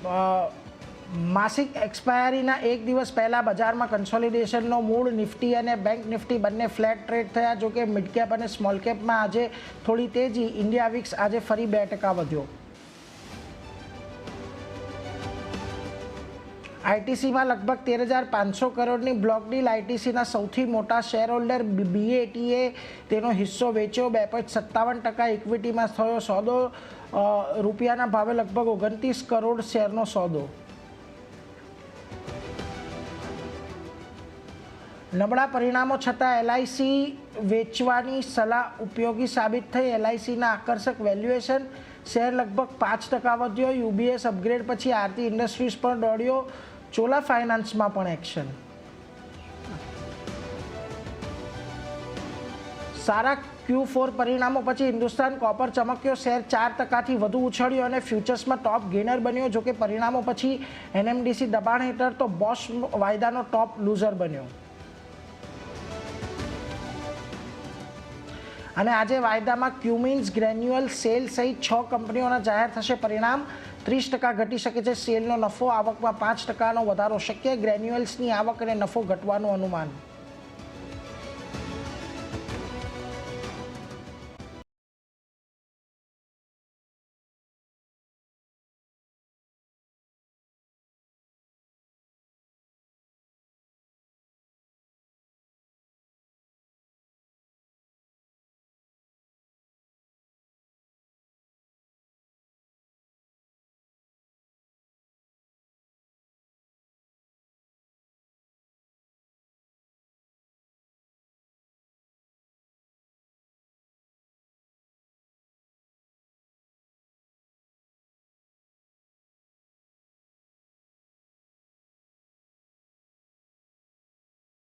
માસિક એક્સપાયરીના એક દિવસ પહેલાં બજારમાં કન્સોલિડેશનનો મૂળ નિફ્ટી અને બેંક નિફ્ટી બંને ફ્લેટ ટ્રેડ થયા. જો કે મિડ કેપ અને સ્મોલ કેપમાં આજે થોડી તેજી. ઇન્ડિયા વિક્સ આજે ફરી 2% વધ્યો. આઈટીસીમાં લગભગ 13,500 કરોડની બ્લોક ડીલ. આઈટીસીના સૌથી મોટા શેર હોલ્ડર બીએટીએ તેનો હિસ્સો વેચ્યો. 2.57% ઇક્વિટીમાં થયો સોદો. રૂપિયાના ભાવે લગભગ 29 કરોડ શેરનો સોદો. નબળા પરિણામો છતાં એલઆઈસી વેચવાની સલાહ ઉપયોગી સાબિત થઈ. એલઆઈસીના આકર્ષક વેલ્યુએશન. શેર લગભગ 5% વધ્યો. યુબીએસ અપગ્રેડ પછી આરતી ઇન્ડસ્ટ્રીઝ પણ દોડ્યો. ચોલા ફાઇનાન્સમાં પણ એક્શન. સારા Q4 પરિણામો પછી હિન્દુસ્તાન કોપર ચમક્યો. શેર 4%થી વધુ ઉછળ્યો અને ફ્યુચર્સમાં ટોપ ગેનર બન્યો. જોકે પરિણામો પછી એનએમડીસી દબાણ હેઠળ તો બોશ વાયદાનો ટોપ લૂઝર બન્યો. અને આજે વાયદામાં ક્યુમિન્સ, ગ્રેન્યુઅલ, સેલ સહિત 6 કંપનીઓના જાહેર થશે પરિણામ. 30% ઘટી શકે છે સેલનો નફો. આવકમાં 5%નો વધારો શક્ય. ગ્રેન્યુઅલ્સની આવક અને નફો ઘટવાનું અનુમાન.